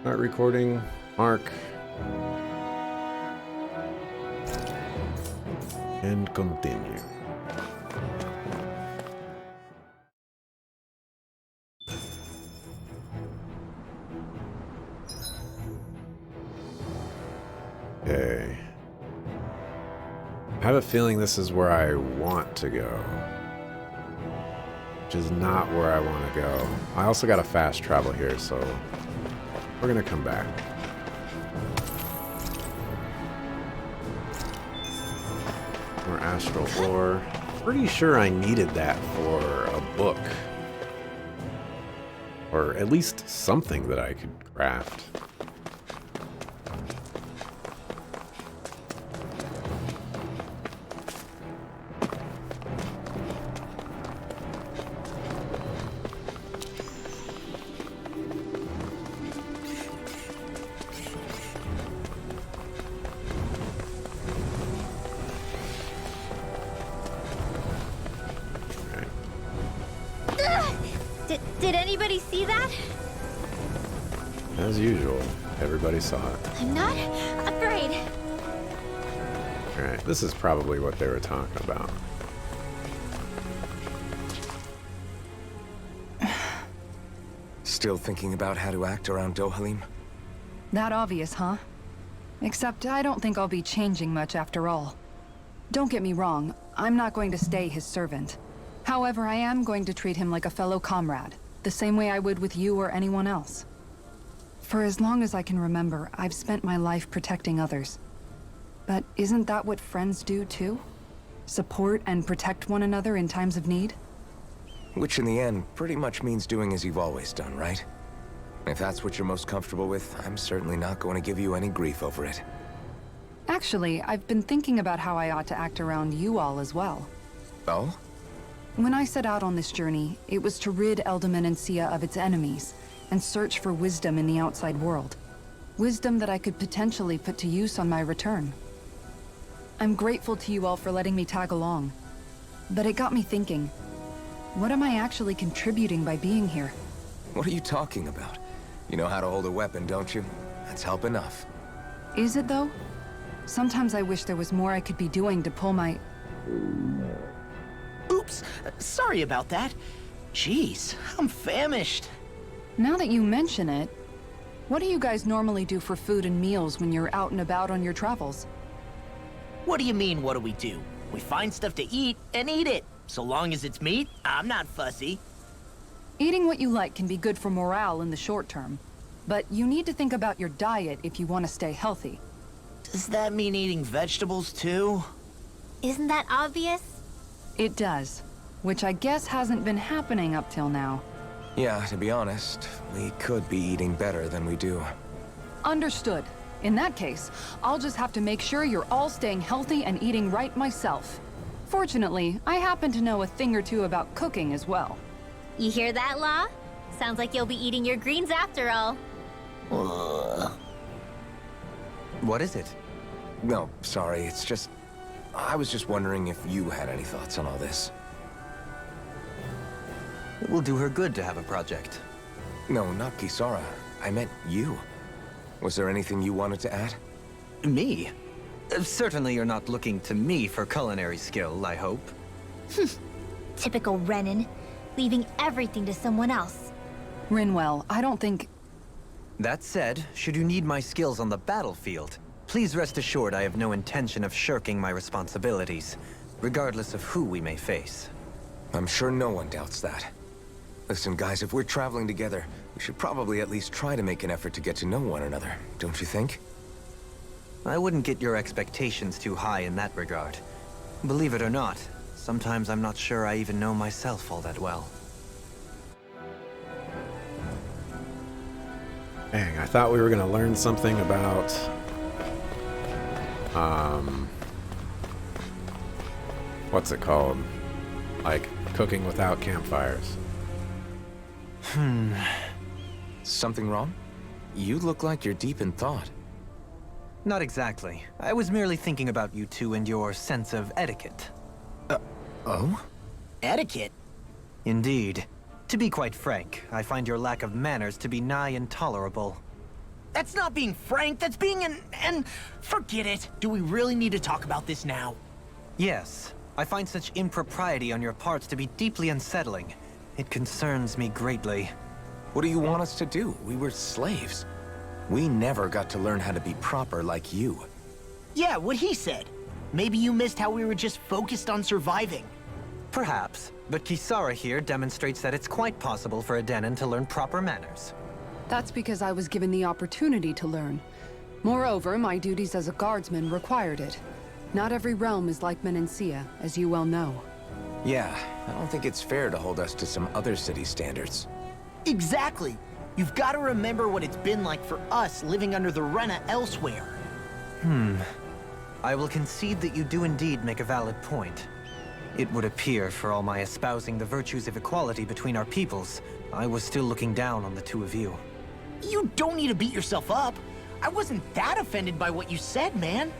Start recording. Mark. And continue. Okay. I have a feeling this is where I want to go, which is not where I want to go. I also got a fast travel here, so we're gonna come back. More astral ore. Pretty sure I needed that for a book, or at least something that I could craft. Did anybody see that? As usual, everybody saw it. I'm not afraid. Alright, this is probably what they were talking about. Still thinking about how to act around Dohalim? That obvious, huh? Except I don't think I'll be changing much after all. Don't get me wrong, I'm not going to stay his servant. However, I am going to treat him like a fellow comrade, the same way I would with you or anyone else. For as long as I can remember, I've spent my life protecting others. But isn't that what friends do too? Support and protect one another in times of need? Which in the end pretty much means doing as you've always done, right? If that's what you're most comfortable with, I'm certainly not going to give you any grief over it. Actually, I've been thinking about how I ought to act around you all as well. Oh? When I set out on this journey, it was to rid Eldaman and Sia of its enemies, and search for wisdom in the outside world. Wisdom that I could potentially put to use on my return. I'm grateful to you all for letting me tag along. But it got me thinking, what am I actually contributing by being here? What are you talking about? You know how to hold a weapon, don't you? That's help enough. Is it though? Sometimes I wish there was more I could be doing to pull my... Oops, sorry about that. Jeez, I'm famished. Now that you mention it, what do you guys normally do for food and meals when you're out and about on your travels? What do you mean, what do we do? We find stuff to eat and eat it. So long as it's meat, I'm not fussy. Eating what you like can be good for morale in the short term, but you need to think about your diet if you want to stay healthy. Does that mean eating vegetables too? Isn't that obvious? It does, which I guess hasn't been happening up till now. Yeah, to be honest, we could be eating better than we do. Understood. In that case, I'll just have to make sure you're all staying healthy and eating right myself. Fortunately, I happen to know a thing or two about cooking as well. You hear that, Law? Sounds like you'll be eating your greens after all. Ugh. What is it? No, sorry, it's just... I was just wondering if you had any thoughts on all this. It will do her good to have a project. No, not Kisara. I meant you. Was there anything you wanted to add? Me? Certainly you're not looking to me for culinary skill, I hope. Typical Renan, leaving everything to someone else. Rinwell, I don't think... That said, should you need my skills on the battlefield, please rest assured I have no intention of shirking my responsibilities, regardless of who we may face. I'm sure no one doubts that. Listen, guys, if we're traveling together, we should probably at least try to make an effort to get to know one another, don't you think? I wouldn't get your expectations too high in that regard. Believe it or not, sometimes I'm not sure I even know myself all that well. Dang, I thought we were gonna learn something about what's it called? Like cooking without campfires. Something wrong? You look like you're deep in thought. Not exactly. I was merely thinking about you two and your sense of etiquette. Oh? Etiquette? Indeed. To be quite frank, I find your lack of manners to be nigh intolerable. That's not being frank, that's being and forget it. Do we really need to talk about this now? Yes, I find such impropriety on your parts to be deeply unsettling. It concerns me greatly. What do you want us to do? We were slaves. We never got to learn how to be proper like you. Yeah, what he said. Maybe you missed how we were just focused on surviving. Perhaps, but Kisara here demonstrates that it's quite possible for a Denon to learn proper manners. That's because I was given the opportunity to learn. Moreover, my duties as a guardsman required it. Not every realm is like Menancia, as you well know. Yeah, I don't think it's fair to hold us to some other city standards. Exactly. You've got to remember what it's been like for us living under the Rena elsewhere. I will concede that you do indeed make a valid point. It would appear, for all my espousing the virtues of equality between our peoples, I was still looking down on the two of you. You don't need to beat yourself up. I wasn't that offended by what you said, man.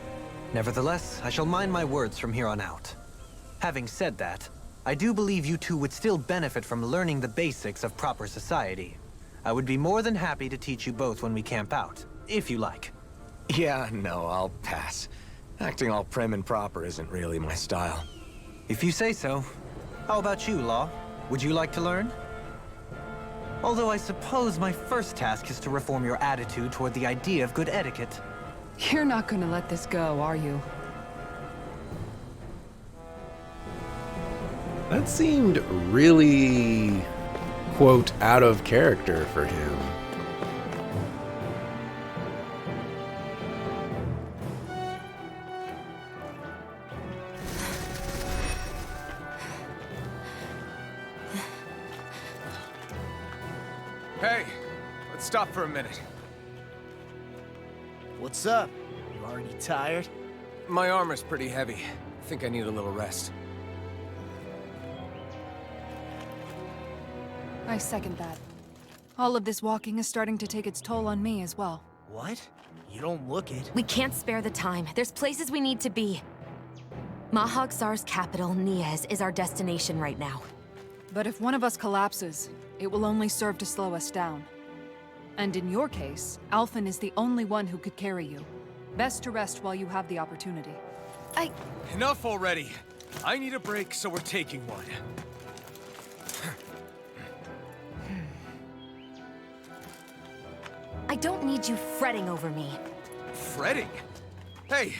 Nevertheless, I shall mind my words from here on out. Having said that, I do believe you two would still benefit from learning the basics of proper society. I would be more than happy to teach you both when we camp out, if you like. Yeah, no, I'll pass. Acting all prim and proper isn't really my style. If you say so. How about you, Law? Would you like to learn? Although I suppose my first task is to reform your attitude toward the idea of good etiquette. You're not gonna let this go, are you? That seemed really, quote, out of character for him. Hey, let's stop for a minute. What's up? You already tired? My armor's pretty heavy. I think I need a little rest. I second that. All of this walking is starting to take its toll on me as well. What? You don't look it. We can't spare the time. There's places we need to be. Mahag Sar's capital, Niez, is our destination right now. But if one of us collapses, it will only serve to slow us down. And in your case, Alphen is the only one who could carry you. Best to rest while you have the opportunity. Enough already. I need a break, so we're taking one. I don't need you fretting over me. Fretting? Hey,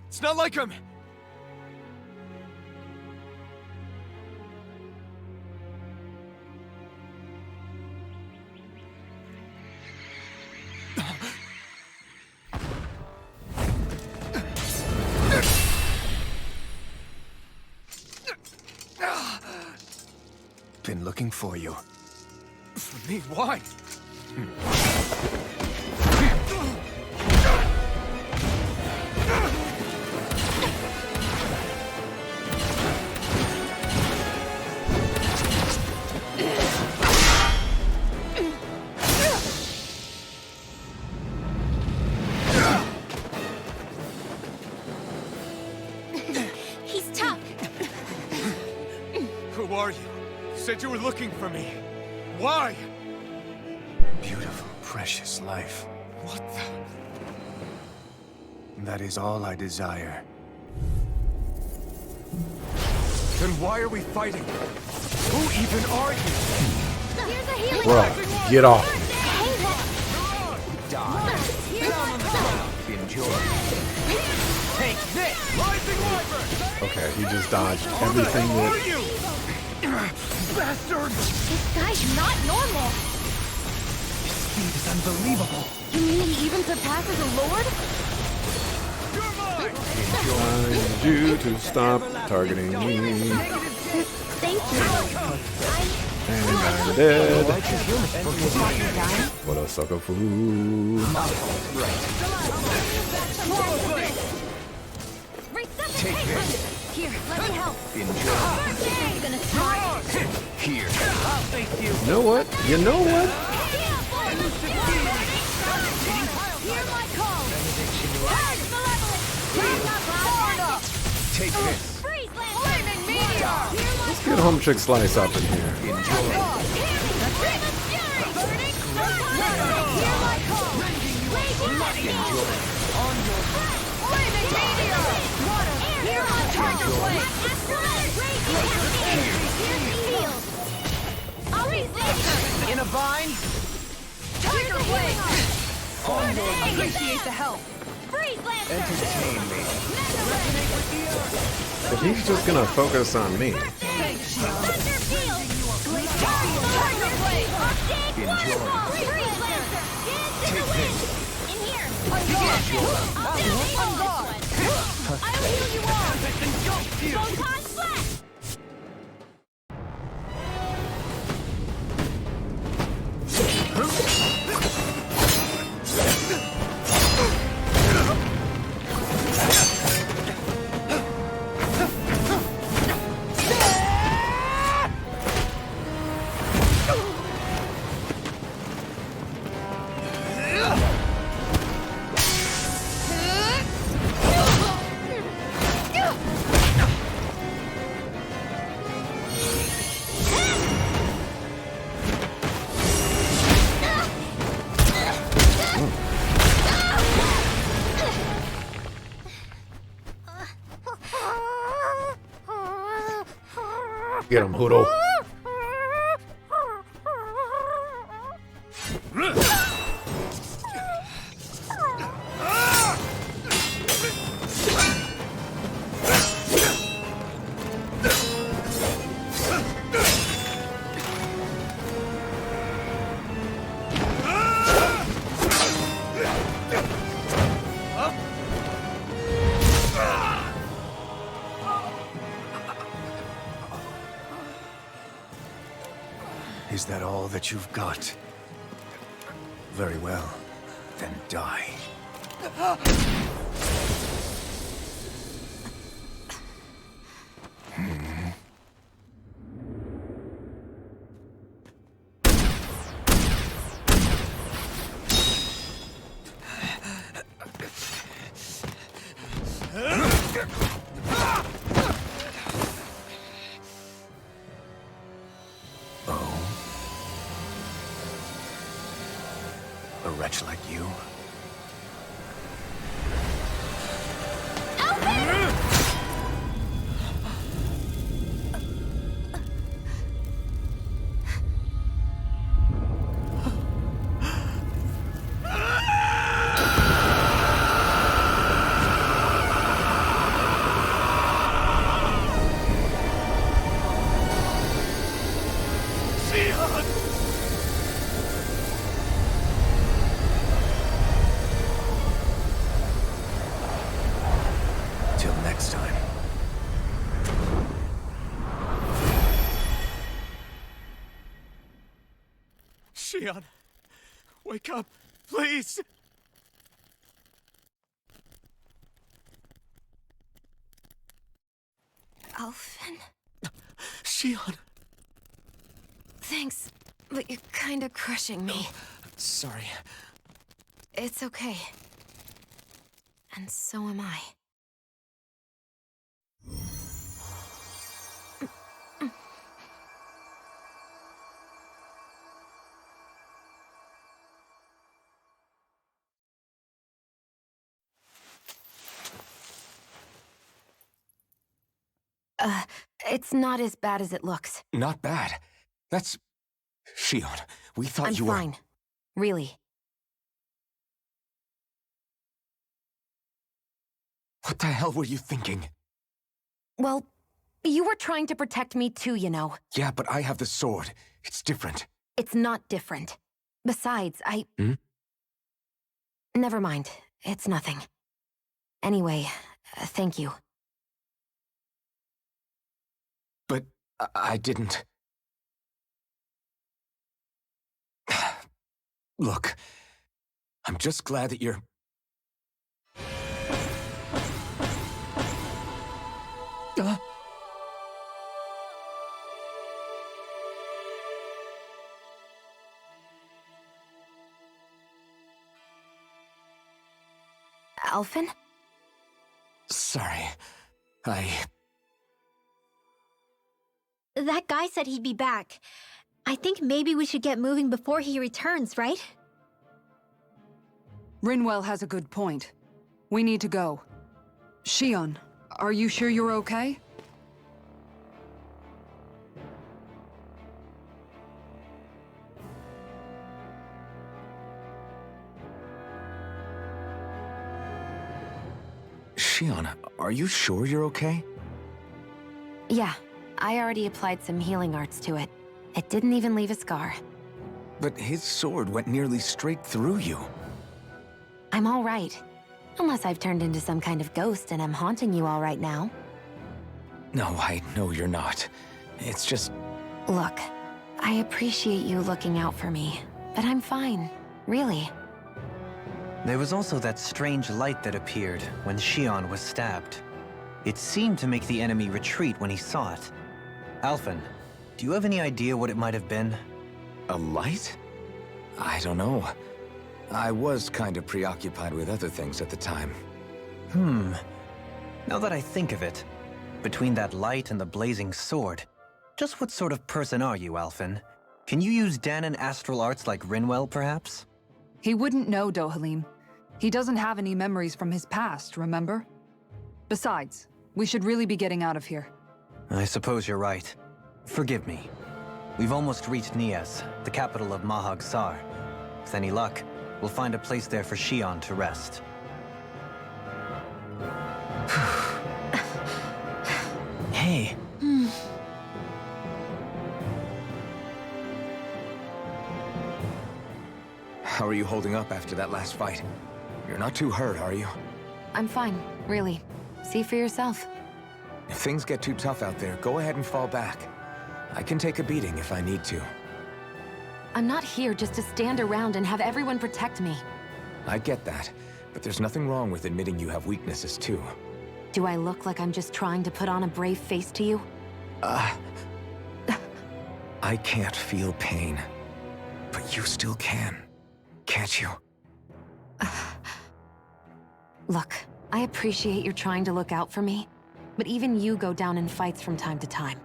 it's not like I'm... Been looking for you. For me, why? He's tough. Who are you? You said you were looking for me. Why? Beautiful, precious life. What the... That is all I desire. Then why are we fighting? Who even are you? Here's a healing Bro, get off me. Enjoy. Take this! Rising Wyvern! Okay, he just dodged everything Who are that... you? Bastard! This guy's not normal. Speed is unbelievable. You mean he even surpasses a lord? You're mine! I need you to stop targeting me. Thank you. And I'm dead. What a sucker fool. Resuscitate! Here, let me help. Enjoy. He's gonna start. Here. You know what? You know what? Hear my call. Purge malevolence. Take up hard. Take this. Freeze land. Flaming meteor. Hear my Let's get Humchick Slice up in here. Enjoy. Hear my fury. Burning. Hear my call. In a bind? Tiger Blade! Appreciate the help. Freeze Lancer! Entertain me. But he's just gonna focus on me. Thanks, Shion. Thunder Field! Tiger Blade! Enjoy. Freeze Lancer! Take this. In here! On guard! I'll heal you all! Photon Flash! Get him, Huro. Is that all that you've got? Very well. Then die. A wretch like you? Till next time. Shion, wake up, please! Alphen? Shion! Thanks, but you're kinda crushing me. Sorry. It's okay. And so am I. It's not as bad as it looks. Not bad. That's... Shion, we thought I'm you were... fine. Really. What the hell were you thinking? Well, you were trying to protect me too, you know. Yeah, but I have the sword. It's different. It's not different. Besides, Hmm? Never mind. It's nothing. Anyway, thank you. But I didn't... Look, I'm just glad that you're... Alphen? Sorry. That guy said he'd be back. I think maybe we should get moving before he returns, right? Rinwell has a good point. We need to go. Shion, are you sure you're okay? Shion, are you sure you're okay? Yeah, I already applied some healing arts to it. It didn't even leave a scar. But his sword went nearly straight through you. I'm all right. Unless I've turned into some kind of ghost and I'm haunting you all right now. No, I know you're not. It's just... Look, I appreciate you looking out for me, but I'm fine. Really. There was also that strange light that appeared when Shion was stabbed. It seemed to make the enemy retreat when he saw it. Alphen, do you have any idea what it might have been? A light? I don't know. I was kind of preoccupied with other things at the time. Now that I think of it, between that light and the blazing sword, just what sort of person are you, Alphen? Can you use Dahnan astral arts like Rinwell, perhaps? He wouldn't know, Dohalim. He doesn't have any memories from his past, remember? Besides, we should really be getting out of here. I suppose you're right. Forgive me. We've almost reached Nias, the capital of Mahag Sar. With any luck, we'll find a place there for Shion to rest. Hey. How are you holding up after that last fight? You're not too hurt, are you? I'm fine, really. See for yourself. If things get too tough out there, go ahead and fall back. I can take a beating if I need to. I'm not here just to stand around and have everyone protect me. I get that, but there's nothing wrong with admitting you have weaknesses too. Do I look like I'm just trying to put on a brave face to you? I can't feel pain, but you still can, can't you? Look, I appreciate you're trying to look out for me, but even you go down in fights from time to time.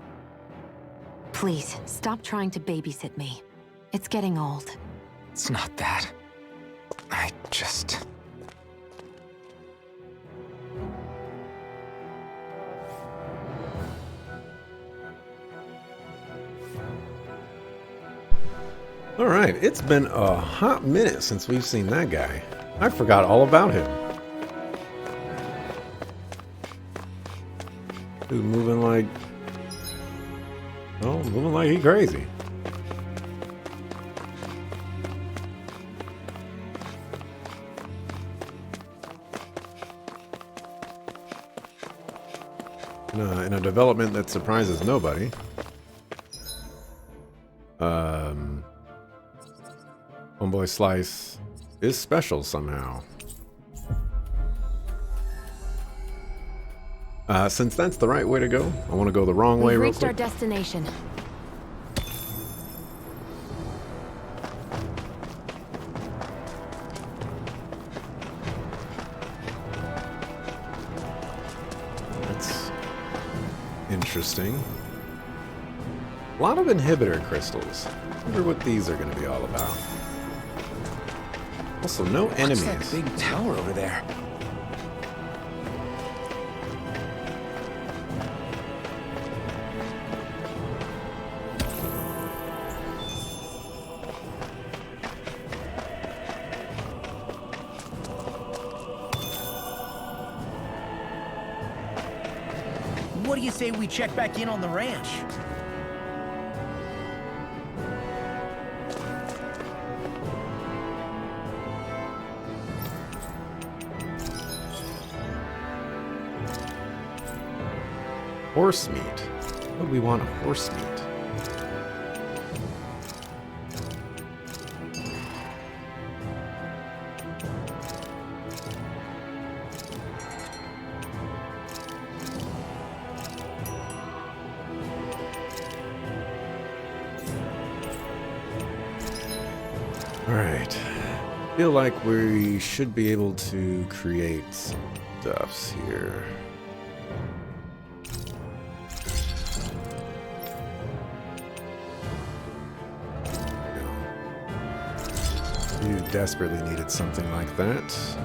Please, stop trying to babysit me. It's getting old. It's not that. I just... Alright, it's been a hot minute since we've seen that guy. I forgot all about him. He's moving like... Oh, moving like he crazy. In a development that surprises nobody. Homeboy Slice is special somehow. Since that's the right way to go, I want to go the wrong way We've real reached our quick. destination. That's interesting. A lot of inhibitor crystals. I wonder what these are going to be all about. Also, no enemies. What's that big tower over there? What do you say we check back in on the ranch? Horse meat. What do we want of horse meat? Alright. Feel like we should be able to create some stuffs here. You desperately needed something like that.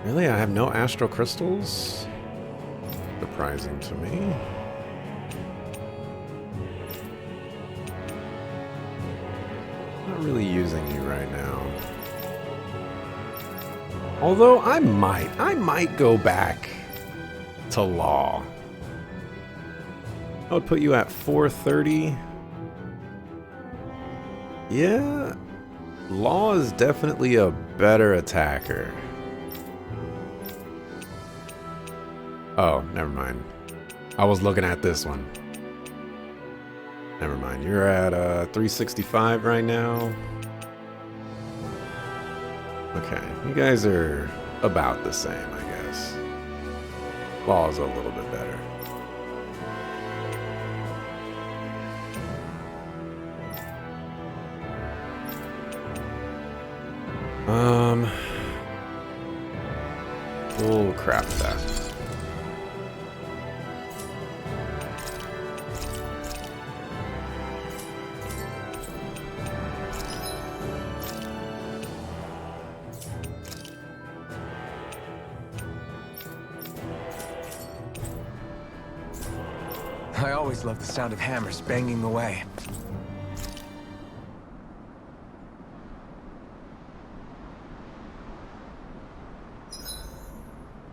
Really? I have no astral crystals? Surprising to me. Not Not really using you right now. Although I might go back to Law. I would put you at 430. Yeah, Law is definitely a better attacker. Oh, never mind. I was looking at this one. Never mind. You're at 365 right now. Okay, you guys are about the same, I guess. Law's a little bit better. We'll craft that. I always love the sound of hammers banging away.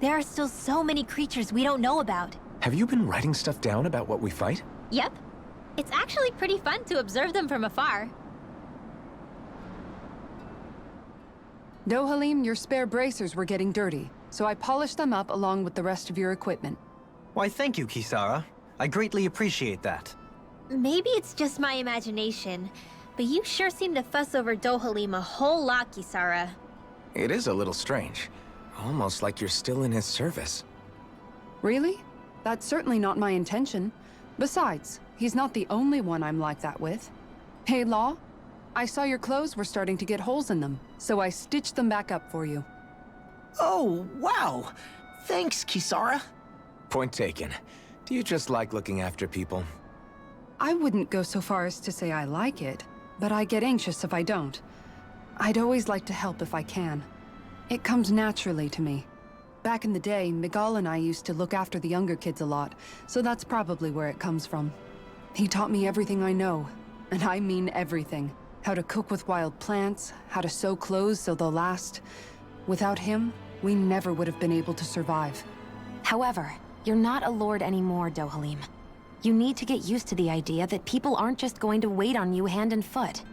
There are still so many creatures we don't know about. Have you been writing stuff down about what we fight? Yep. It's actually pretty fun to observe them from afar. Dohalim, your spare bracers were getting dirty, so I polished them up along with the rest of your equipment. Why, thank you, Kisara. I greatly appreciate that. Maybe it's just my imagination, but you sure seem to fuss over Dohalim a whole lot, Kisara. It is a little strange. Almost like you're still in his service. Really? That's certainly not my intention. Besides, he's not the only one I'm like that with. Hey, Law, I saw your clothes were starting to get holes in them, so I stitched them back up for you. Oh, wow. Thanks, Kisara. Point taken. Do you just like looking after people? I wouldn't go so far as to say I like it, but I get anxious if I don't. I'd always like to help if I can. It comes naturally to me. Back in the day, Miguel and I used to look after the younger kids a lot, so that's probably where it comes from. He taught me everything I know, and I mean everything. How to cook with wild plants, how to sew clothes so they'll last. Without him, we never would have been able to survive. However, you're not a lord anymore, Dohalim. You need to get used to the idea that people aren't just going to wait on you hand and foot.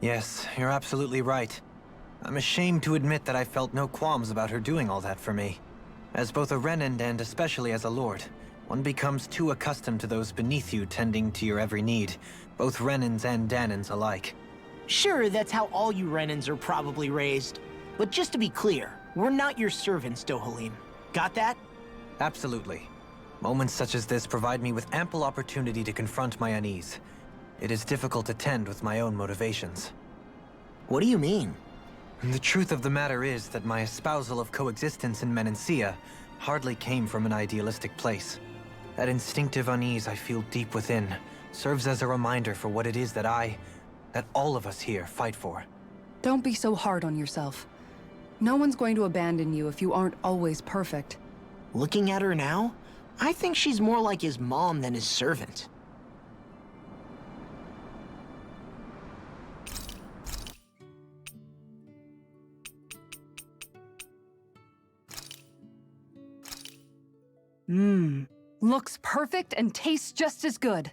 Yes, you're absolutely right. I'm ashamed to admit that I felt no qualms about her doing all that for me. As both a Renan and especially as a lord, one becomes too accustomed to those beneath you tending to your every need, both Renans and Danans alike. Sure, that's how all you Renans are probably raised. But just to be clear, we're not your servants, Dohalim. Got that? Absolutely. Moments such as this provide me with ample opportunity to confront my unease. It is difficult to tend with my own motivations. What do you mean? The truth of the matter is that my espousal of coexistence in Menancia hardly came from an idealistic place. That instinctive unease I feel deep within serves as a reminder for what it is that all of us here fight for. Don't be so hard on yourself. No one's going to abandon you if you aren't always perfect. Looking at her now, I think she's more like his mom than his servant. Looks perfect and tastes just as good.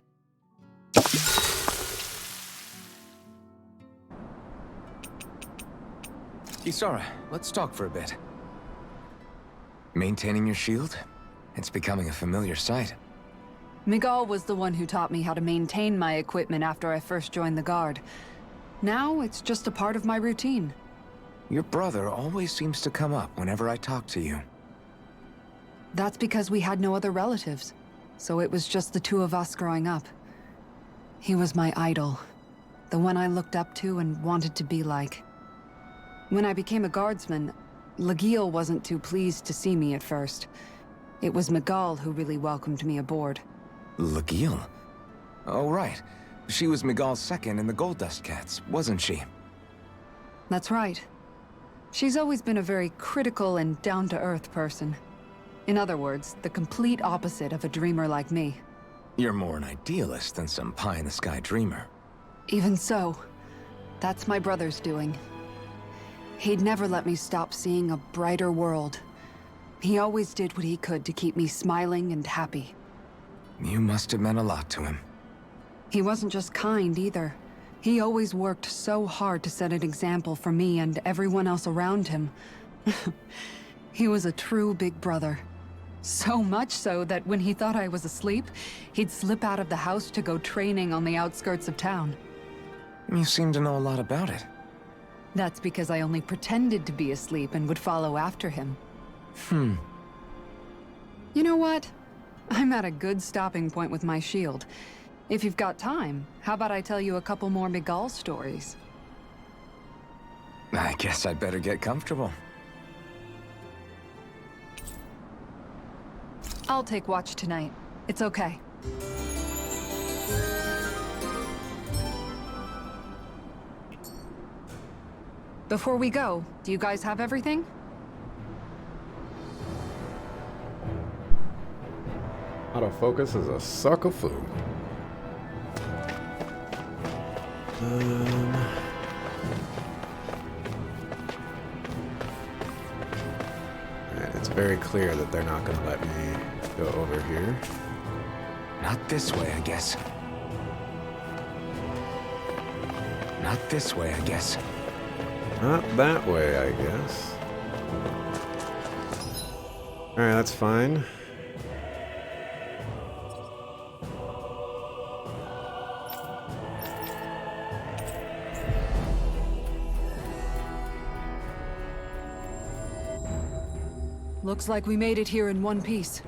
Kisara, let's talk for a bit. Maintaining your shield? It's becoming a familiar sight. Miguel was the one who taught me how to maintain my equipment after I first joined the Guard. Now, it's just a part of my routine. Your brother always seems to come up whenever I talk to you. That's because we had no other relatives, so it was just the two of us growing up. He was my idol, the one I looked up to and wanted to be like. When I became a guardsman, Lagiel wasn't too pleased to see me at first. It was Miguel who really welcomed me aboard. Lagiel? Oh, right. She was Miguel's second in the Gold Dust Cats, wasn't she? That's right. She's always been a very critical and down-to-earth person. In other words, the complete opposite of a dreamer like me. You're more an idealist than some pie-in-the-sky dreamer. Even so, That's my brother's doing. He'd never let me stop seeing a brighter world. He always did what he could to keep me smiling and happy. You must have meant a lot to him. He wasn't just kind either. He always worked so hard to set an example for me and everyone else around him. He was a true big brother. So much so that when he thought I was asleep, he'd slip out of the house to go training on the outskirts of town. You seem to know a lot about it. That's because I only pretended to be asleep and would follow after him. You know what? I'm at a good stopping point with my shield. If you've got time, how about I tell you a couple more Miguel stories? I guess I'd better get comfortable. I'll take watch tonight. It's okay. Before we go, do you guys have everything? Autofocus is a sucker food. Alright, it's very clear that they're not going to let me go over here. Not this way, I guess. Not this way, I guess. Not that way, I guess. Alright, that's fine. Looks like we made it here in one piece.